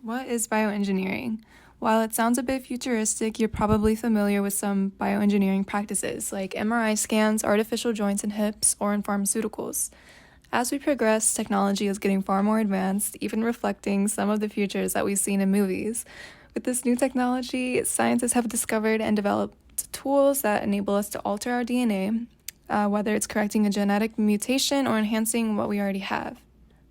What is bioengineering? While it sounds a bit futuristic, you're probably familiar with some bioengineering practices like MRI scans, artificial joints and hips, or in pharmaceuticals. As we progress, technology is getting far more advanced, even reflecting some of the futures that we've seen in movies. With this new technology, scientists have discovered and developed tools that enable us to alter our DNA, whether it's correcting a genetic mutation or enhancing what we already have.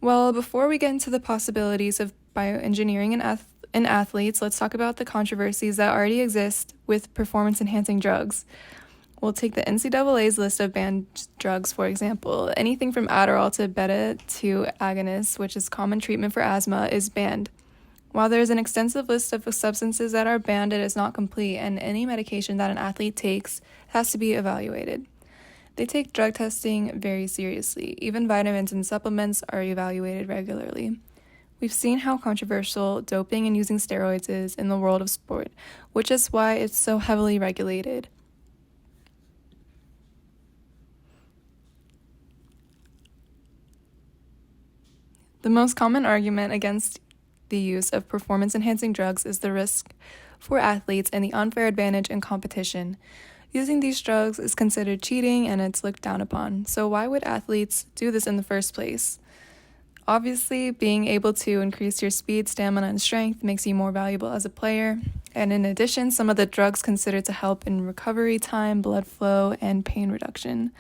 Well, before we get into the possibilities of bioengineering in athletes, let's talk about the controversies that already exist with performance-enhancing drugs. We'll take the NCAA's list of banned drugs, for example. Anything from Adderall to beta-2 agonists, which is common treatment for asthma, is banned. While there is an extensive list of substances that are banned, it is not complete, and any medication that an athlete takes has to be evaluated. They take drug testing very seriously. Even vitamins and supplements are evaluated regularly. We've seen how controversial doping and using steroids is in the world of sport, which is why it's so heavily regulated. The most common argument against the use of performance-enhancing drugs is the risk for athletes and the unfair advantage in competition. Using these drugs is considered cheating and it's looked down upon. So why would athletes do this in the first place? Obviously, being able to increase your speed, stamina, and strength makes you more valuable as a player. And in addition, some of the drugs considered to help in recovery time, blood flow, and pain reduction,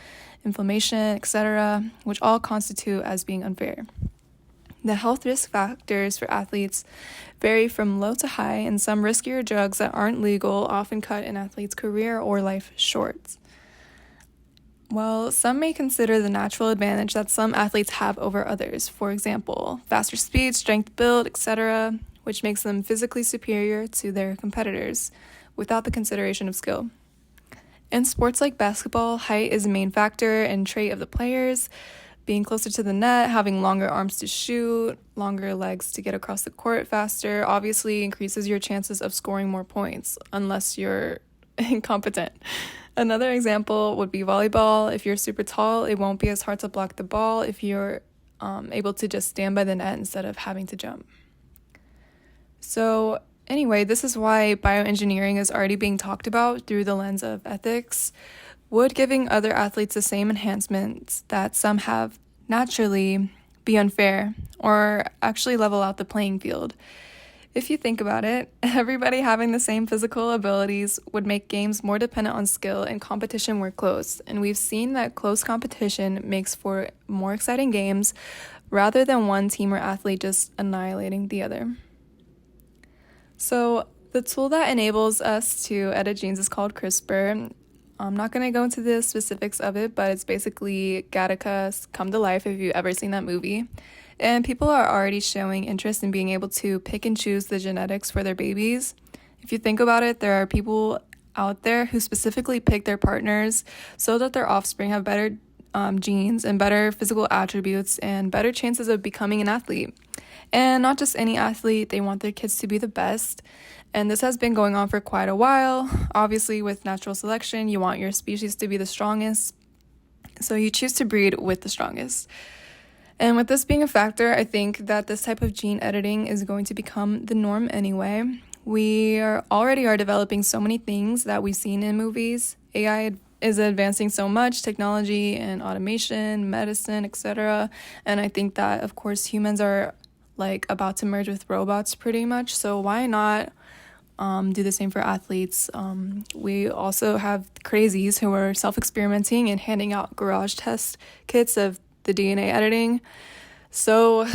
inflammation, etc., which all constitute as being unfair. The health risk factors for athletes vary from low to high, and some riskier drugs that aren't legal often cut an athlete's career or life short. Well, some may consider the natural advantage that some athletes have over others. For example, faster speed, strength build, etc., which makes them physically superior to their competitors without the consideration of skill. In sports like basketball, height is a main factor and trait of the players. Being closer to the net, having longer arms to shoot, longer legs to get across the court faster, obviously increases your chances of scoring more points, unless you're incompetent. Another example would be volleyball. If you're super tall, it won't be as hard to block the ball if you're able to just stand by the net instead of having to jump. So anyway, this is why bioengineering is already being talked about through the lens of ethics. Would giving other athletes the same enhancements that some have naturally be unfair or actually level out the playing field? If you think about it, everybody having the same physical abilities would make games more dependent on skill and competition more close. And we've seen that close competition makes for more exciting games rather than one team or athlete just annihilating the other. So the tool that enables us to edit genes is called CRISPR. I'm not going to go into the specifics of it, but it's basically Gattaca's come to life if you've ever seen that movie. And people are already showing interest in being able to pick and choose the genetics for their babies. If you think about it, there are people out there who specifically pick their partners so that their offspring have better genes and better physical attributes and better chances of becoming an athlete. And not just any athlete, they want their kids to be the best. And this has been going on for quite a while. Obviously, with natural selection, you want your species to be the strongest, so you choose to breed with the strongest. And with this being a factor, I think that this type of gene editing is going to become the norm anyway. We already are developing so many things that we've seen in movies. AI is advancing so much, technology and automation, medicine, etc. And I think that, of course, humans are about to merge with robots pretty much. So why not do the same for athletes? We also have crazies who are self-experimenting and handing out garage test kits of the DNA editing. So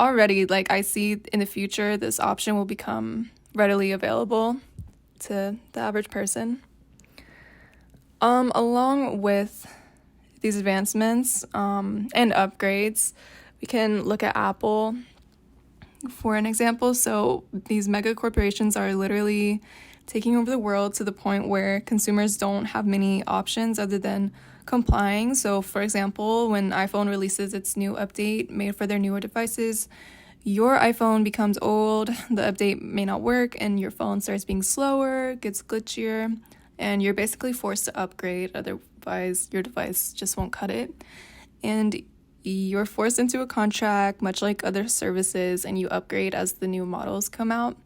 already, I see in the future, this option will become readily available to the average person. Along with these advancements and upgrades, we can look at Apple for an example. So these mega corporations are literally taking over the world to the point where consumers don't have many options other than complying. So for example, when iPhone releases its new update made for their newer devices, your iPhone becomes old, the update may not work, and your phone starts being slower, gets glitchier, and you're basically forced to upgrade, otherwise your device just won't cut it. And you're forced into a contract, much like other services, and you upgrade as the new models come out.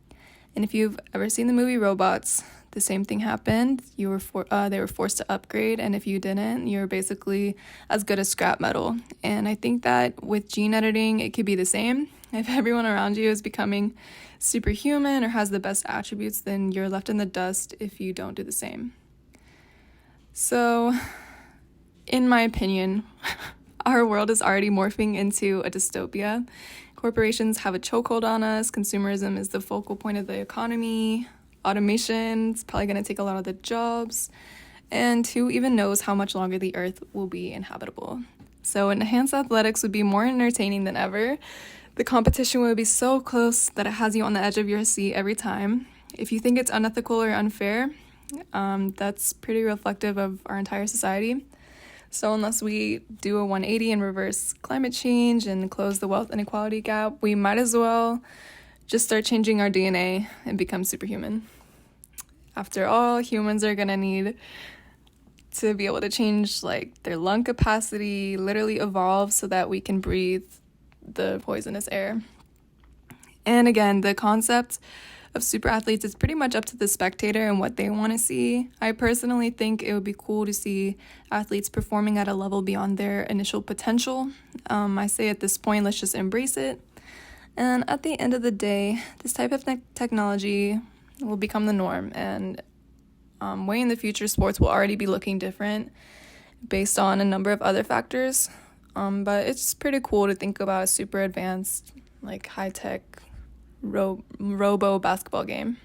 And if you've ever seen the movie Robots, the same thing happened. They were forced to upgrade, and if you didn't, you're basically as good as scrap metal. And I think that with gene editing, it could be the same. If everyone around you is becoming superhuman or has the best attributes, then you're left in the dust if you don't do the same. So, in my opinion, our world is already morphing into a dystopia. Corporations have a chokehold on us. Consumerism is the focal point of the economy. Automation is probably going to take a lot of the jobs. And who even knows how much longer the earth will be inhabitable. So enhanced athletics would be more entertaining than ever. The competition would be so close that it has you on the edge of your seat every time. If you think it's unethical or unfair, that's pretty reflective of our entire society. So unless we do a 180 and reverse climate change and close the wealth inequality gap, we might as well just start changing our DNA and become superhuman. After all, humans are gonna need to be able to change their lung capacity, literally evolve so that we can breathe the poisonous air. And again, the concept of super athletes is pretty much up to the spectator and what they want to see. I personally think it would be cool to see athletes performing at a level beyond their initial potential. I say at this point, let's just embrace it. And at the end of the day, this type of technology will become the norm, and way in the future, sports will already be looking different based on a number of other factors. But it's pretty cool to think about a super advanced, high-tech robo basketball game.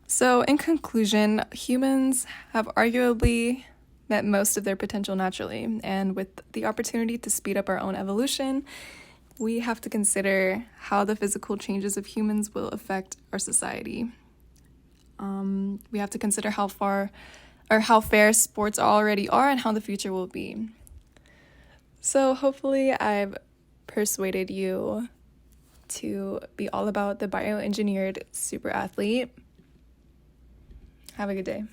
So in conclusion, humans have arguably met most of their potential naturally, and with the opportunity to speed up our own evolution, we have to consider how the physical changes of humans will affect our society. We have to consider how fair sports already are and how the future will be. So hopefully I've persuaded you to be all about the bioengineered super athlete. Have a good day.